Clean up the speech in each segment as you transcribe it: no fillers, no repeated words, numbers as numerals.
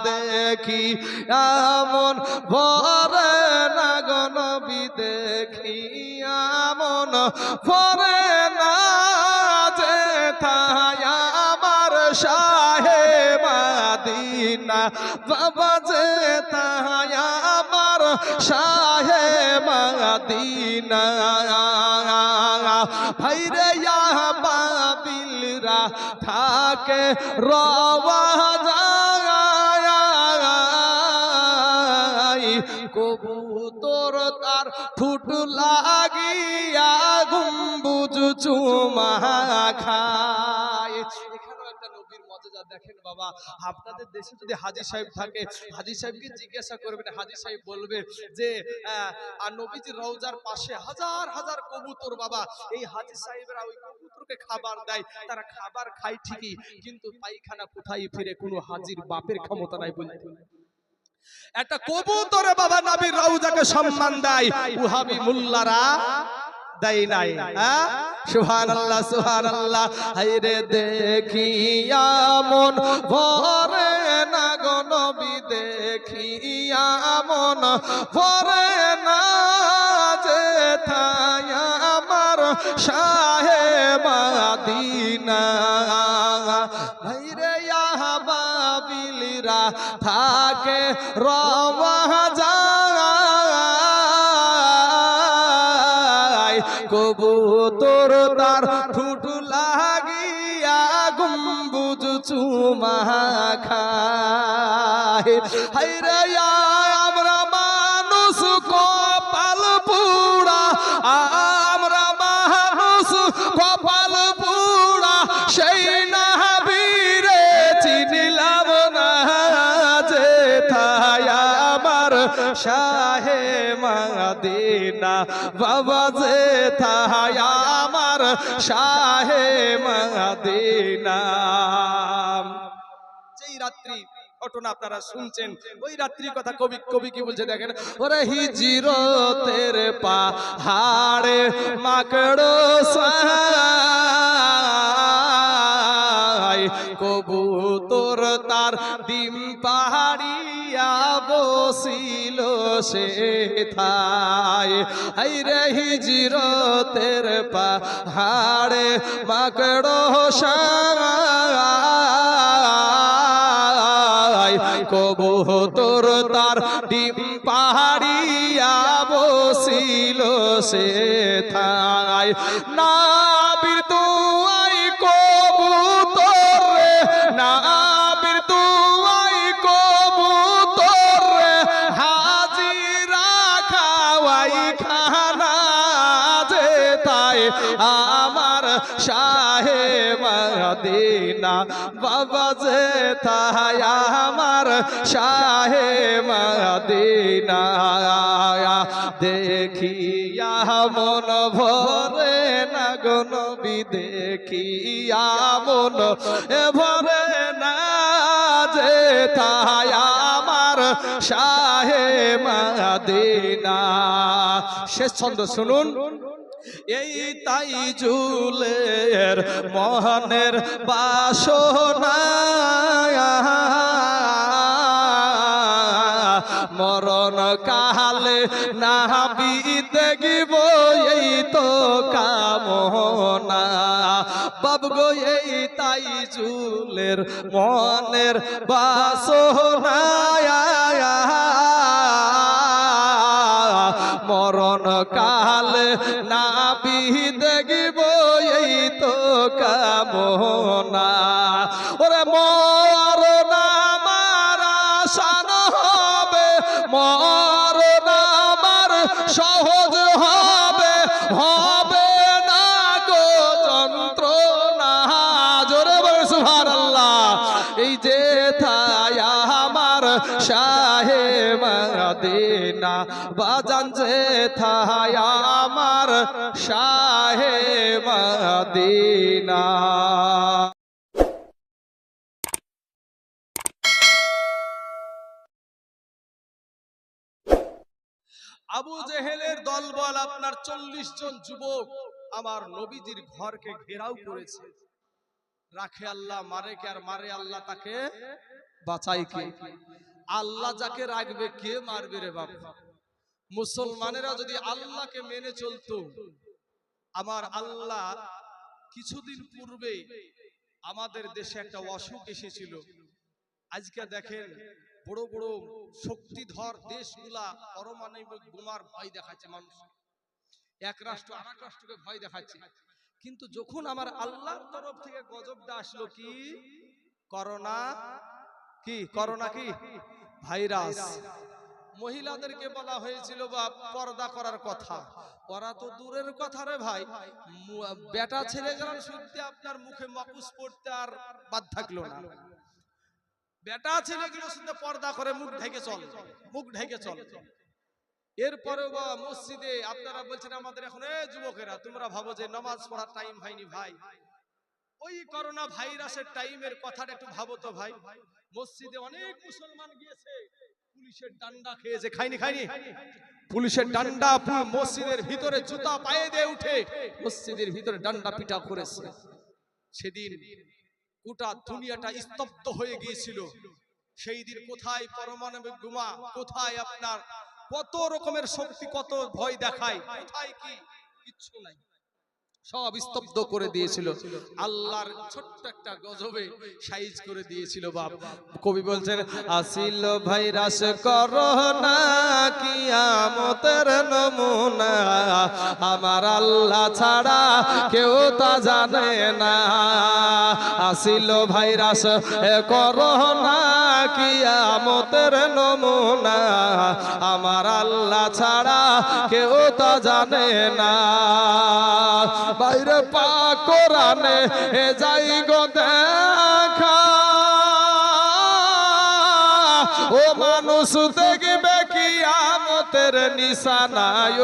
দেখি এমন ভরে না গো নবী দেখি এমন ভরে না যেথায় আমার শাহে মদিনা বাবা যেথায় আমার শাহে মদিনা ভাইরে ইয়া বাবিলরা থাকে রওয়া কবুতর তার ঠুট লাগিয়া গম্বুজ চুমা খায়। এখানেও একটা নবীর মজা দেখেন বাবা। আপনাদের দেশে যদি হাজী সাহেব থাকে, হাজী সাহেবকে জিজ্ঞাসা করবেন, হাজী সাহেব বলবে যে নবীজির রওজার পাশে হাজার হাজার কবুতর বাবা, এই হাজী সাহেবরা ওই কবুতরকে খাবার দেয়, তারা খাবার খায় ঠিকই, কিন্তু পায়খানা কোথায় ফিরে কোনো হাজীর বাপের ক্ষমতা নাই বলতে। একটা কবুতরে বাবা নবীর রওজাকে সম্মান দেয়, ওহাবি মোল্লারা দেয় নাই। সুবহানাল্লাহ সুবহানাল্লাহ। হায়রে দেখি এমন ভরে না গো নবী দেখি এমন ভরে না যেথায় আমার শাহে মদিনা ভাইরে ইয়া বাবিলরা থাকে রওয়া যায় কবুতর তার ঠুট লাগিয়া গম্বুজ চুমা খায়। হায়রে আমরা মানুষ কপাল পুরা, আমরা মানুষ কপাল পুরা, সেই নবীরে চিনিলাম না যেথায় আমার শাহে মদিনা বাবা যেথায় আমার শাহে মদিনা। যেই রাত্রি ঘটনা আপনারা শুনছেন, ওই রাত্রির কথা কবি কি বলছে দেখেন। ওরে হিজরতের পাহাড়ে মাকড় সাই কবুতর তার ডিম পাহাড়িয়া বসিল সেথায়। হায়রে হিজরতের পাহাড়ে মাকড় সাই কবুতর তার ডিম পাহাড়িয়া বসিল সেথায়। নবীর দুআই কবুতর রে, নবীর দুআই কবুতর রে, হাজিরা খাওয়াই খানা যেথায় আমার শাহে মদিনা বাবা যেথায় আমার শাহে মদিনা দেখিয়া মন ভরে না গো নবী দেখিয়া মন ভরে না যেথায় আমার শাহে মদিনা। শেষ ছন্দ শুনুন। এই তাই জুলের মোহনের বাসনা মরণ কালে নাবি দেখিব এই তো কামনা বাবগো এই তাই জুলের মনের বাসনা মরণ কালে নাবি দেখিব এই তো কামনা। ওরে মরণ আমার আসান হবে, মরণ আমার সহজ হবে, হবে না গো যন্ত্রণা। জোরে বলে সুবহানাল্লাহ। এই যেথায় আমার শাহে মদিনা বাজান যেথায় আমার শাহে মদিনা। আবু জেহেলের দলবল আপনার 40 জন যুবক আমার নবীজির ঘরকে ঘেরাও করেছে। রাখে আল্লাহ, মারে কে আর মারে আল্লাহ তাকে বাঁচাই কে? আল্লাহ যাকে রাখবে কে মারবে রে বাপ? মুসলমানেরা যদি আল্লাহকে মেনে চলতো, আমার আল্লাহ কিছুদিন পূর্বে আমাদের দেশে একটা অসুখ এসেছিল। আজকে দেখেন বড় বড় শক্তিধর দেশগুলা পারমাণবিক বোমার ভয় দেখাচ্ছে মানুষ, এক রাষ্ট্র আরেক রাষ্ট্রকে ভয় দেখাচ্ছে। কিন্তু যখন আমার আল্লাহর তরফ থেকে গজবটা আসলো, কি করোনা, কি করোনা, কি ভাইরাস। মহিলাদেরকে বলা হয়েছিল বা পর্দা করার কথা, ওরা তো দূরের কথা রে ভাই, বেটা ছেলে গেলেন শুনতে আপনার মুখে মকুস পড়তে আর বাদ থাকলো না। বেটা ছেলেগুলো শুনতে পর্দা করে মুখ ঢেকে চল, মুখ ঢেকে চল। এরপরে মসজিদে আপনারা বলছেন আমাদের এখন যুবকেরা তোমরা ভাবো যে নামাজ পড়ার টাইম হয়নি। ভাই ওই করোনা ভাইরাসের টাইমের কথাটা একটু ভাবো তো ভাই। মসজিদে অনেক মুসলমান গিয়েছে, পুলিশের ডান্ডা খেয়েছে, খাইনি খাইনি, পুলিশের ডান্ডা মসজিদের ভিতরে জুতা পায়ে দিয়ে উঠে মসজিদের ভিতরে ডান্ডা পিটা করেছে। সেদিন গোটা দুনিয়াটা স্তব্ধ হয়ে গিয়েছিল। সেই দিন কোথায় পারমাণবিক বোমা, কোথায় আপনার কত রকমের শক্তি, কত ভয় দেখায়, কোথায় কি, কিচ্ছু নাই, সব স্তব্ধ করে দিয়েছিল। আল্লাহর ছোট্ট একটা গজবে সাইজ করে দিয়েছিল বাপ। কবি বলছেন আসিল ভাইরাস করোনা কিয়ামতের নমুনা, আমার আল্লাহ ছাড়া কেউ তা জানে না। আসিল ভাইরাস করোনা কিয়ামতের নমুনা, আমার আল্লাহ ছাড়া কেউ তা জানে না। বাইরে পাক কোরআনে যাই গো দেখা, ও মানুষ দেখবে কিয়ামতের নিশানায়,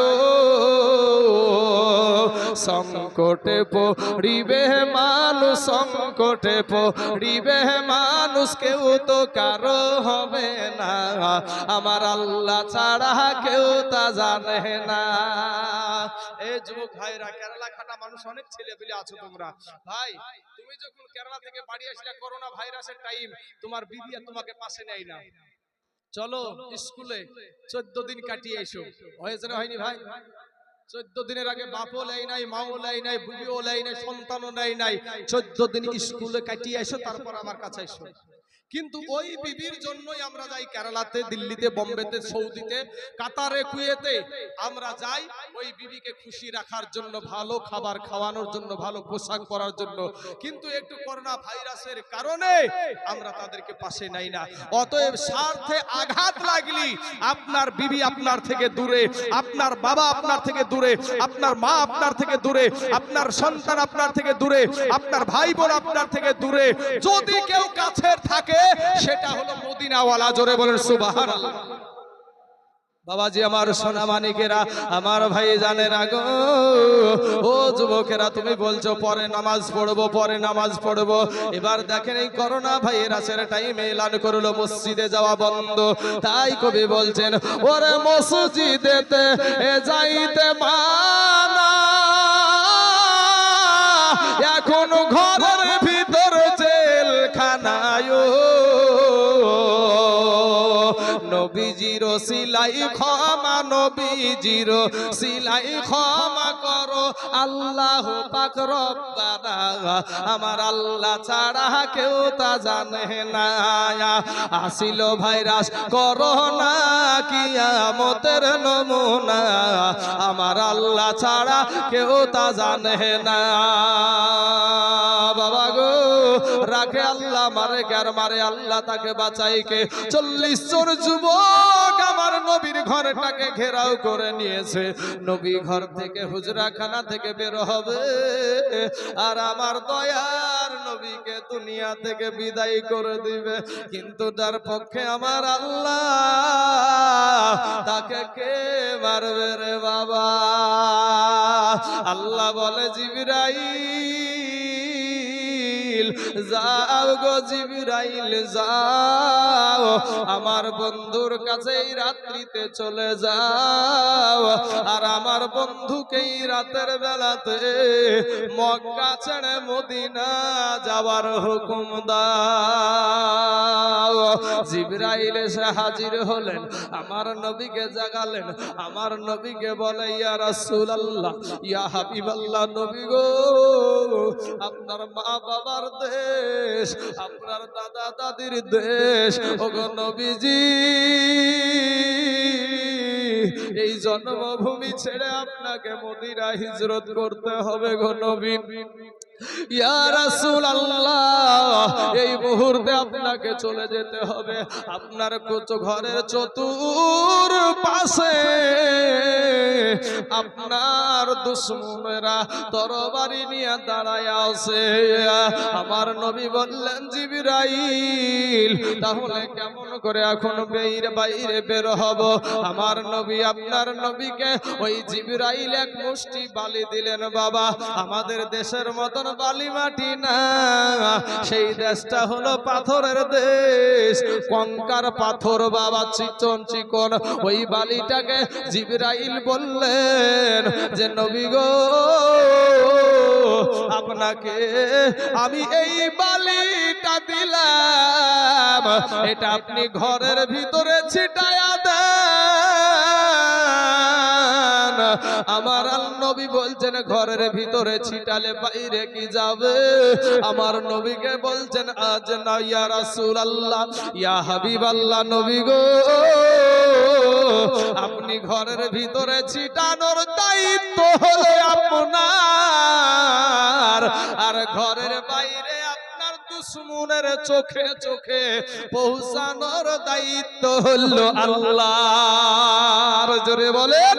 সংকটে পড়িবে মানুষ, সংকটে পড়িবে মানুষ, কেউ তো কারো হবে না, আমার আল্লাহ ছাড়া কেউ তা জানে না। এই যুবক ভাইরা, কেরালা খাটা মানুষ অনেক ছেলে পেলে আছো তোমরা। ভাই তুমি যখন কেরালা থেকে বাড়ি আসলে করোনা ভাইরাসের টাইম, তোমার বিবি তোমাকে পাশে নেয় না, চলো স্কুলে 14 দিন কাটিয়ে এসো, হয়েছে না হয়নি ভাই? 14 দিনের আগে বাপও লাই নাই, মাও লাই নাই, বুবিও লাই নাই, সন্তানও লাই নাই, 14 দিন স্কুলে কাটিয়ে এসো, তারপর আমার কাছে এসো। কিন্তু ওই বিবির জন্যই আমরা যাই কেরালাতে, দিল্লিতে, বোম্বেতে, সৌদিতে, কাতারে, কুয়েতে আমরা যাই ওই বিবিকে খুশি রাখার জন্য, ভালো খাবার খাওয়ানোর জন্য, ভালো পোশাক পরার জন্য। কিন্তু একটু করোনা ভাইরাসের কারণে আমরা তাদেরকে পাশে নাই না। অতএব স্বার্থে আঘাত লাগলি আপনার বিবি আপনার থেকে দূরে, আপনার বাবা আপনার থেকে দূরে, আপনার মা আপনার থেকে দূরে, আপনার সন্তান আপনার থেকে দূরে, আপনার ভাই বোন আপনার থেকে দূরে। যদি কেউ কাছের থাকে সেটা হলো মদিনাওয়ালা। জোরে বলেন সুবহানাল্লাহ। বাবাজি আমার সোনা মানিকেরা, আমার ভাই জানেন গো, ও যুবকেরা তুমি বলছো পরে নামাজ পড়বো, পরে নামাজ পড়বো। এবার দেখেন এই করোনা ভাইরাসের টাইমে এলান করলো মসজিদে যাওয়া বন্ধ। তাই কবি বলছেন ওরে মসজিদেতে যাইতে মানা, এখন ঘরের ভিতর জেলখানায়, নবীজির সিলাই ক্ষমা, নবীজির সিলাই ক্ষমা করো আল্লাহ পাক রব্বানা, আমার আল্লাহ ছাড়া কেউ তা জানে না। আসিল ভাইরাস করোনা কিয়ামতের নমুনা, আমার আল্লাহ ছাড়া কেউ তা জানে না। বাবা গো, রাখে আল্লাহ, মারে কার মারে আল্লাহ, তাকে বাঁচাই কে। 40 জন যুবক আমার নবীর ঘরটাকে ঘেরাও করে নিয়েছে। নবী ঘর থেকে হুজরাখানা থেকে বের হবে আর আমার দয়ার নবীকে দুনিয়া থেকে বিদায় করে দিবে। কিন্তু তার পক্ষে আমার আল্লাহ, তাকে কে মারবে রে বাবা? আল্লাহ বলে জিবরাইল যাও গো, জিবরাইল যাও, আমার বন্ধুর কাছে এই রাত্রিতে চলে যাও, আর আমার বন্ধুকে এই রাতের বেলাতে মক্কা ছেড়ে মদিনা যাওয়ার হুকুম দাও। জিবরাইল এসে হাজির হলেন, আমার নবীকে জাগালেন। আমার নবীকে বলে, ইয়া রাসূলুল্লাহ, ইয়া হাবিবাল্লাহ, নবী গো, আপনার মা বাবার দেশ, আপনার দাদা দাদির দেশ, ওগো নবীজি, এই জন্মভূমি ছেড়ে আপনাকে মদিনা হিজরত করতে হবে গো নবী। ইয়া রাসূলুল্লাহ, এই মুহূর্তে আপনাকে চলে যেতে হবে। আপনার ঘরের চতুর পাশে আপনার দুশমনেরা তরবারি নিয়ে দাঁড়ায় আছে। আমার নবী বললেন, জিবরাইল, তাহলে কেমন করে এখন বাইরে বের হব? আমার নবী, আপনার নবীকে ওই জিবরাইল এক মুষ্টি বালি দিলেন। বাবা, আমাদের দেশের মতন বালি মাটি না, সেই দেশটা হলো পাথরের দেশ, কঙ্কার পাথর বাবা, চিকন চিকন। ওই বালিটাকে জিবরাইল বললেন যে, নবী গো, আপনাকে আমি এই বালিটা দিলাম, এটা আপনি ঘরের ভিতরে ছিটায়া দেন। আমার নবী বলছেন, ঘরের ভিতরে ছিটালে বাইরে কি যাবে? আমার নবীকে বলছেন, আজ না ইয়া রাসূলুল্লাহ, ইয়া হাবিবাল্লাহ, নবী গো, আপনি ঘরের ভিতরে ছিটানোর দায়িত্ব হলো আপনার, আর ঘরের বাইরে আপনার দুশমনের চোখে চোখে পৌঁছানোর দায়িত্ব হলো আল্লাহর। জোরে বলেন।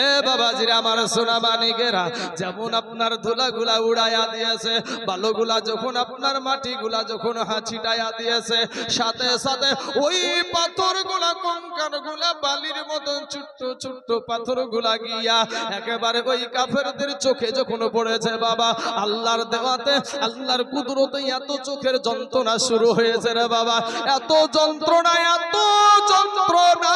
এ বাবাজিরা, আমার সোনা মানিকেরা, যেমন আপনার ধুলাগুলা উড়াইয়া দিয়েছে, বালুগুলা যখন আপনার মাটিগুলা যখন ছিটাইয়া দিয়েছে, সাথে সাথে ওই পাথরগুলা, কঙ্কারগুলা, বালির মতন ছোট্ট ছোট্ট পাথরগুলা গিয়া একেবারে ওই কাফেরদের চোখে যখন পড়েছে, বাবা, আল্লাহর দেওয়াতে, আল্লাহর কুদরতে এত চোখের যন্ত্রণা শুরু হয়েছে রে বাবা, এত যন্ত্রণা, এত যন্ত্রণা,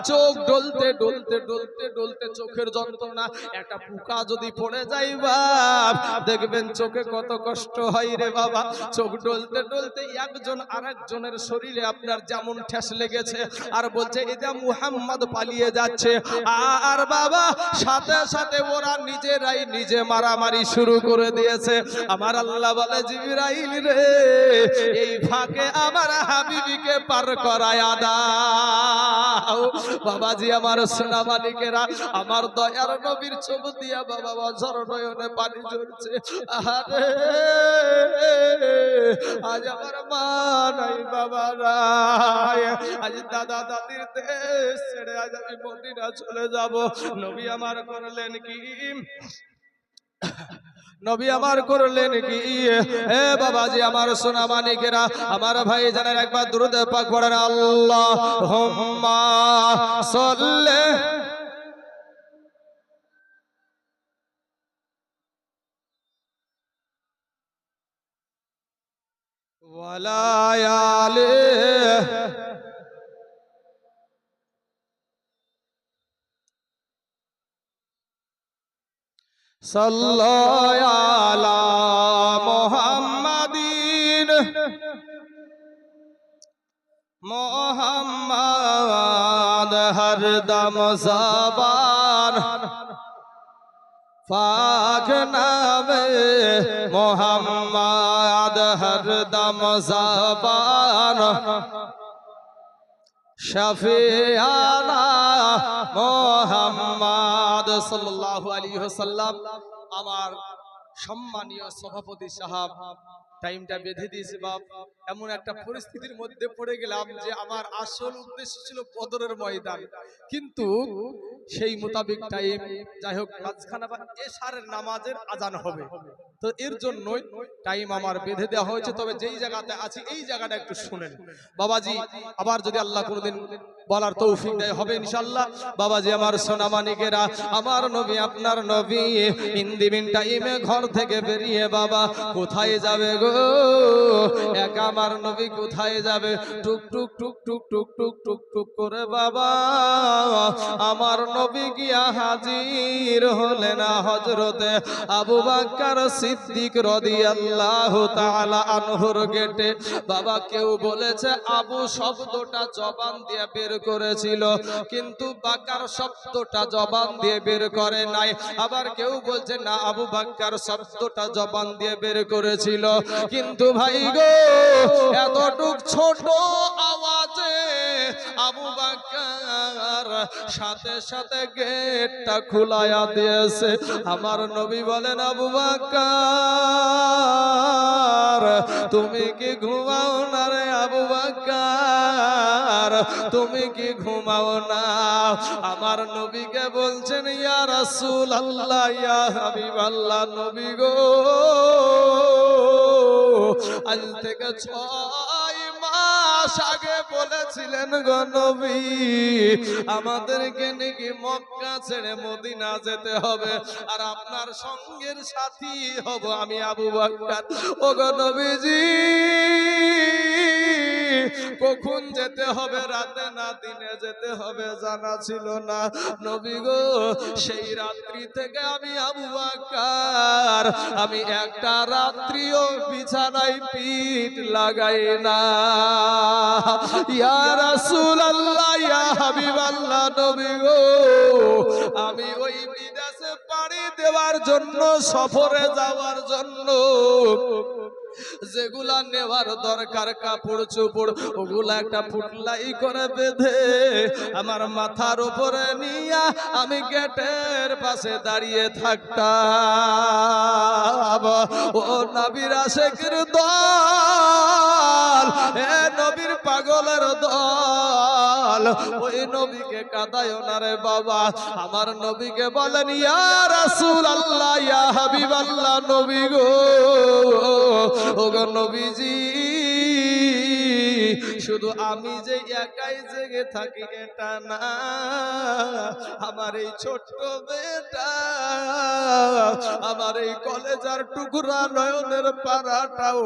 চোখ ডলতে ডলতে ডলতে ডলতে চোখের যন্ত্রণা। একটা পোকা যদি পড়ে যায় বাপ, দেখবেন চোখে কত কষ্ট হয় রে বাবা। চোখ ডলতে ডলতে একজন আরেকজনের শরীরে আপনার যেমন ঠেস লেগেছে, আর বলছে এটা মুহাম্মদ পালিয়ে যাচ্ছে, আর বাবা সাথে সাথে ওরা নিজেরাই নিজে মারামারি শুরু করে দিয়েছে। আমার আল্লাহ বলে, জিবরাইল রে, এই ফাঁকে আমার হাবিবিকে পার করায়া দাও। বাবাজি, আমার সোনা মানিকেরা, আমার দয়ার নবীর চোখ দিয়া বাবা বছর নয়নে পানি ঝরছে। আরে আজ আমার মা নাই, বাবা নাই, আজ দাদা দাদির দেশ ছেড়ে আজ আমি মদিনা চলে যাব। নবী আমার করলেন কি? নবী আমার করলেন কি? হে বাবাজি, আমার সোনা মানিকেরা, আমার ভাই জানেন, একবার দুরূদ পাক পড়েন, আল্লাহুম্মা সাল্লি ওয়ালা আলিহি সাল্লাল্লাহু আলা মুহাম্মাদিন মোহাম্মদ হরদম জবান পাক নামে মোহাম্মদ হরদম জবান শফিয়ানা মোহাম্মদ সাল্লাল্লাহু আলাইহি ওয়াসাল্লাম। আমার সম্মানীয় সভাপতি সাহেব টাইমটা বেঁধে দিয়েছে বাপ। এমন একটা পরিস্থিতির মধ্যে পড়ে গেলাম যে আমার আসল উদ্দেশ্য ছিল বদরের ময়দান, কিন্তু সেই মোতাবেক টাইম, যাই হোক, মাঝখানে আবার এশারের নামাজের আজান হবে, তো এর জন্যই টাইম আমার বেঁধে দেওয়া হয়েছে। তবে যেই জায়গাতে আছি এই জায়গাটা একটু শুনেন বাবাজি, আবার যদি আল্লাহ কোনোদিন বলার তৌফিক দেয় হবে ইনশাআল্লাহ। বাবাজি, আমার সোনা মানিকেরা, আমার নবী, আপনার নবী ইন্দিবিন টাইমে ঘর থেকে বেরিয়ে বাবা কোথায় যাবে গো? একা আমার নবী কোথায় যাবে? টুক টুক টুক টুক টুক টুক টুক টুক করে বাবা আমার নবী গিয়া হাজির হলেন হযরতে আবু বকর সিদ্দিক রাদিয়াল্লাহু তাআলা আনহুর গেটে। বাবা কেউ বলেছে আবু শব্দটা জবান দিয়ে বের করেছিল, কিন্তু বাকর শব্দটা জবান দিয়ে বের করে নাই। আবার কেউ বলছে না, আবু বকর শব্দটা জবান দিয়ে বের করেছিল। কিন্তু ভাই গো, এতটুক ছোট আওয়াজে আবু বকর সাথে সাথে গেটটা খুলায়া দিয়েছে। আমার নবী বলেন, আবু বকর তুমি কি ঘুমাও না রে? আবু বকর তুমি কি ঘুমাও না? আমার নবীকে বলছেন, ইয়া রাসূলুল্লাহ, ইয়া হাবিবাল্লাহ, নবী গো আজ থেকে 6 মাস আগে বলেছিলেন গো নবী, আমাদেরকে নাকি মক্কা ছেড়ে মদিনা যেতে হবে, আর আপনার সঙ্গের সাথী হব আমি আবু বকর। ও গো নবীজি, কখন যেতে হবে, রাতে না দিনে যেতে হবে জানা ছিল না। নবী গো সেই রাত্রি থেকে আমি আবু বকর আমি একটা রাত্রিও বিছানায় পিঠ লাগাই না। ইয়া রাসূলুল্লাহ, ইয়া হাবিবাল্লাহ, নবী গো আমি ওই বিদেশে পাড়ি দেওয়ার জন্য, সফরে যাওয়ার জন্য যেগুলা নেওয়ার দরকার কাপড় চোপড়, ওগুলা একটা পুটলাই করে বেঁধে আমার মাথার উপরে নিয়া আমি গেটের পাশে দাঁড়িয়ে থাকতাম। ও নবীর আশিকের দল, এ নবীর পাগলের দল, ওই নবীকে কাঁদায় না রে বাবা। আমার নবীকে বলেন, ইয়া রাসূলুল্লাহ, ইয়া হাবিবাল্লাহ, নবী গো ও গো নবীজি, শুধু আমি যে একাই জেগে থাকি এটা না, আমার এই ছোট্ট বেটা, আমার এই কলেজার টুকরা নয়নের পাড়াটাও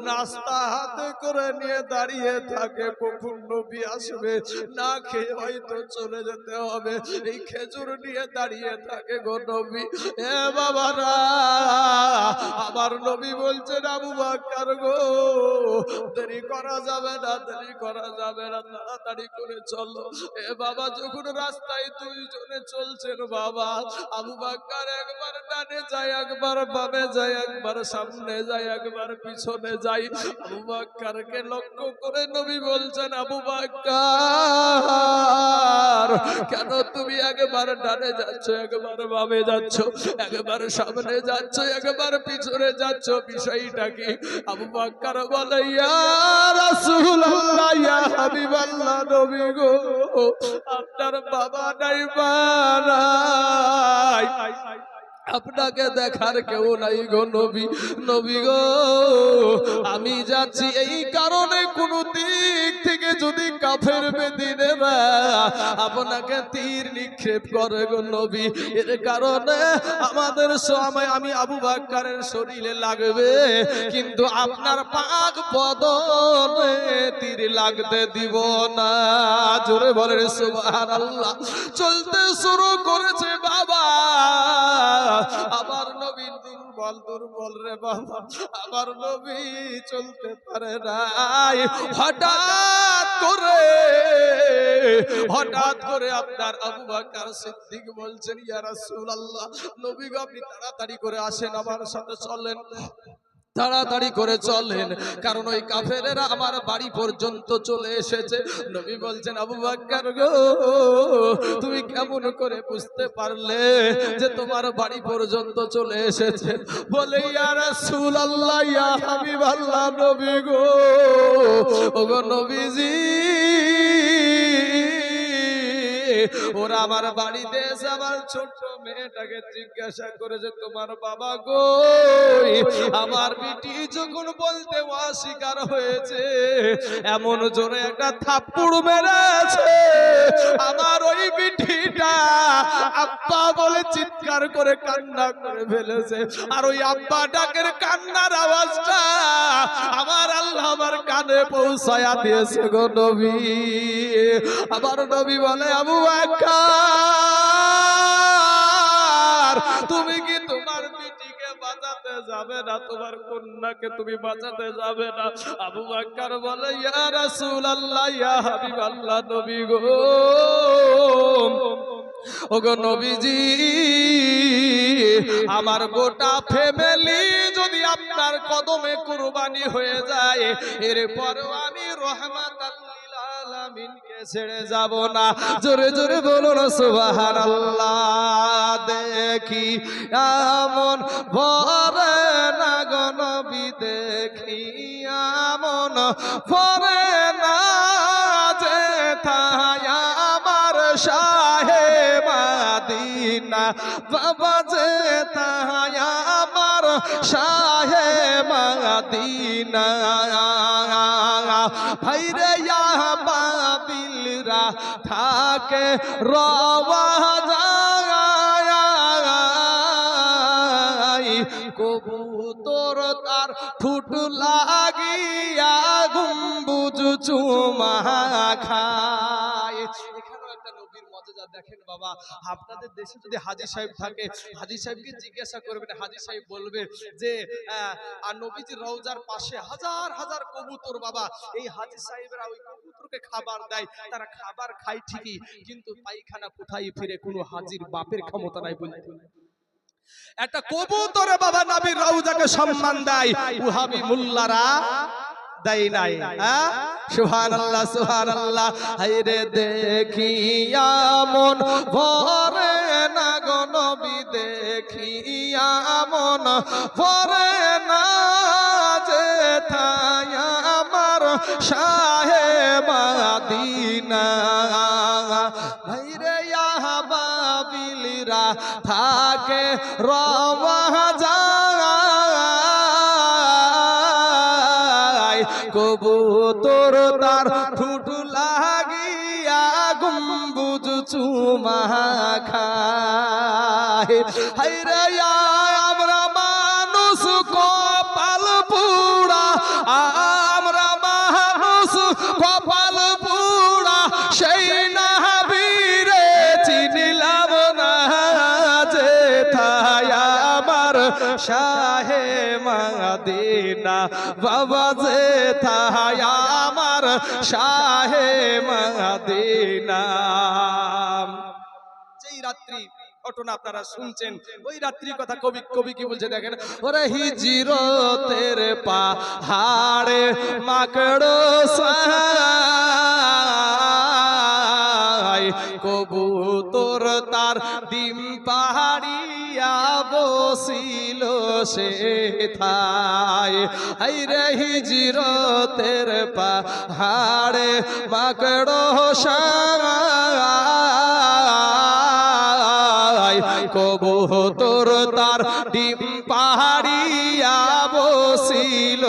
নাস্তা হাতে করে নিয়ে দাঁড়িয়ে থাকে, কখন নবী আসবে, না খেয়ে হয়তো চলে যেতে হবে, এই খেজুর নিয়ে দাঁড়িয়ে থাকে গো নবী। এ বাবারা, আমার নবী বলছেন, আবু বকর গো দেরি করা যাবে না, দেরি করা যাবে না, তাড়াতাড়ি করে চলো। এ বাবা, যখন রাস্তায় দুইজনে চলছেন বাবা, আবু বকর একবার ডানে যায়, একবার বামে যায়, একবার সামনে যায়, একবার পিছনে যায়। আবু বকরকে লক্ষ্য করে নবী বলছেন, আবু বকর কেন তুমি একবার ডানে যাচ্ছ, একবার বামে যাচ্ছ, একবার সামনে যাচ্ছ, একবার পিছনে যাচ্ছ, বিষয়টা কি? আবু বকর বলে, ইয়া রাসূলুল্লাহ, ইয়া হাবিবাল্লাহ, নবী গো আপনার বাবা নাই, মা নাই, আপনাকে দেখার কেউ নাই গো নবী। নবী গো আমি যাচ্ছি এই কারণে, কোন দিক থেকে যদি কাফের বেদিনেরা আপনাকে তীর নিক্ষেপ করে গো নবী, এর কারণে আমাদের সময় আমি আবু বকরের শরীরে লাগবে, কিন্তু আপনার পাক বদনে তীর লাগতে দিব না। জোরে বলেন সুবহানাল্লাহ। চলতে শুরু করেছে বাবা, আমার নবী দুর্বল দুর্বল রে বাবা, আমার নবী চলতে পারে নাই। হঠাৎ করে আপনার আবু বকর সিদ্দিক বলছেন, ইয়া রাসূলুল্লাহ, নবী গো আপনি তাড়াতাড়ি করে আসেন, আমার সাথে চলেন, তাড়াতাড়ি করে চলেন, কারণ ওই কাফেরেরা আমার বাড়ি পর্যন্ত চলে এসেছে। নবী বলছেন, আবু বকর গো তুমি কেমন করে বুঝতে পারলে যে তোমার বাড়ি পর্যন্ত চলে এসেছে? বলে, ইয়া রাসূলুল্লাহ, ইয়া হাবিবাল্লাহ, নবী গো ও গো নবীজি, ওরা আমার বাড়িতে এসে আমার ছোট্ট মেয়েটাকে জিজ্ঞাসা করেছে, তোমার বাবা গো? আমার বিটি যখন বলতে অস্বীকার হয়েছে, এমন জোরে একটা থাপ্পড় মেরেছে, আমার ওই বিটিটা আব্বা বলে চিৎকার করে কান্না করে ফেলেছে। আর ওই আব্বা ডাকের কান্নার আওয়াজটা আমার আল্লাহ কানে পৌঁছায়া দিয়েছে গো নবী। আবার নবী বলে আবু বকর তুমি কি তোমার বিটিকে বাঁচাতে যাবে না, তোমার কন্যাকে তুমি বাঁচাতে যাবে না? আবু বকর বলে ইয়া রাসূলুল্লাহ ইয়া হাবিবাল্লাহ নবী গো, ওগো নবীজি আমার গোটা ফ্যামিলি যদি আপনার কদমে কুরবানি হয়ে যায়, এরপরও আমি রহমাতাল লিল আলামিনকে ছেড়ে যাব না। জোরে জোরে বলুন সুবহানাল্লাহ। দেখি এমন ভরে না গো নবী, দেখি এমন ভরে না যেথায় আমার শাহে মদিনা, বাবা যেথায় আমার শাহে মদিনা। ভাইরে ইয়া বাবিলরা থাকে রওয়া যায়, কবুতর তার ঠুট লাগিয়া গম্বুজ চুমা খায়। এখানেও একটা নবীর মজা দেখেন বাবা। আপনাদের দেশে যদি হাজী সাহেব থাকে, হাজী সাহেবকে জিজ্ঞাসা করবেন, হাজী সাহেব বলবে যে নবীজির রওজার পাশে হাজার হাজার কবুতর বাবা, এই হাজী সাহেবরা ওই কবুতরকে খাবার দেয়, তারা খাবার খায় ঠিকই, কিন্তু পায়খানা কোথায় ফিরে কোনো হাজীর বাপের ক্ষমতা নাই বলতে। একটা কবুতরে বাবা নবীর রওজাকে সম্মান দেয়, ওহাবি মোল্লারা দেয় নাই। সুবহানাল্লাহ সুবহানাল্লাহ। হায়রে দেখি এমন ভরে না গো নবী, দেখি এমন ভরে না যেথায় আমার শাহে মদিনা। ভাইরে ইয়া বাবিলরা থাকে রওয়া যায়, কবুতর তার ঠুট লাগিয়া গম্বুজ চুমা খায়। হায়রে আমরা মানুষ কপাল পুরা, আমরা মানুষ কপাল পুরা, সেই নবীরে চিনিলাম না যেথায় আমার শাহে মদিনা, বাবা যেথায় আমার শাহে মদিনা। যেই রাত্রি ঘটনা আপনারা শুনছেন, ওই রাত্রির কথা কবি কি বলছে দেখেন। ওরে হিজরতের পাহাড়ে মাকড় সাই, কবুতর তার ডিম পাহাড়িয়া বসিল সেথায়। হায়রে হিজরতের পাহাড়ে মাকড় সাই, কবুতর তার ডিম পাহাড়িয়া বসিল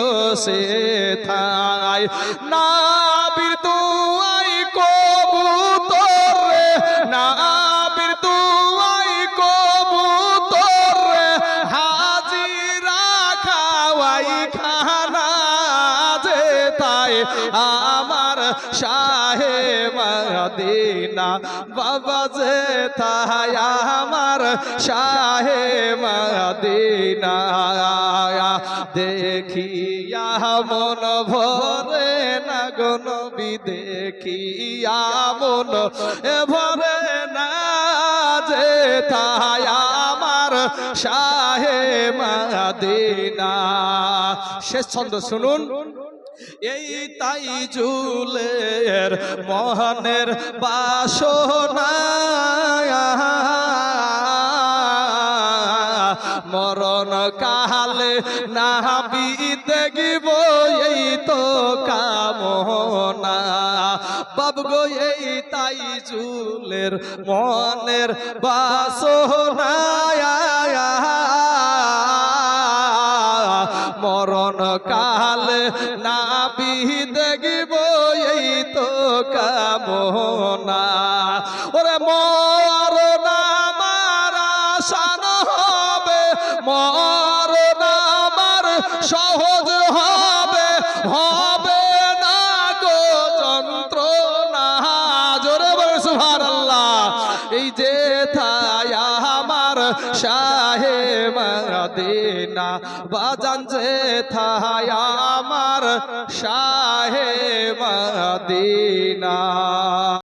সেথায়। নাবির দুয়াই কবুতর রে, নাবির দুয়াই কবুতর রে, হাজিরা খাওয়াই খানা যেথায় আমার শাহে মদিনা, বাবা যেথায় আমার শাহে মদিনা। দেখিয়া মন ভরে না গো নবী, দেখিয়া মন ভরে না যেথায় আমার শাহে মদিনা। শেষ ছন্দ শুনুন। এই তাই জুলের মোহনের বাসনা, মরণ কালে নাবি দেখিব এই তো কামনা। বাবগো এই তাই জুলের মনের বাসনা, মরণ কালে নাবি দেখিব এই তো কামনা। ওরে মরণ আমার আসান হবে, মরণ আমার সহজ হবে, হবে মদিনা বাজান যে থায় আমার শাহে মদিনা।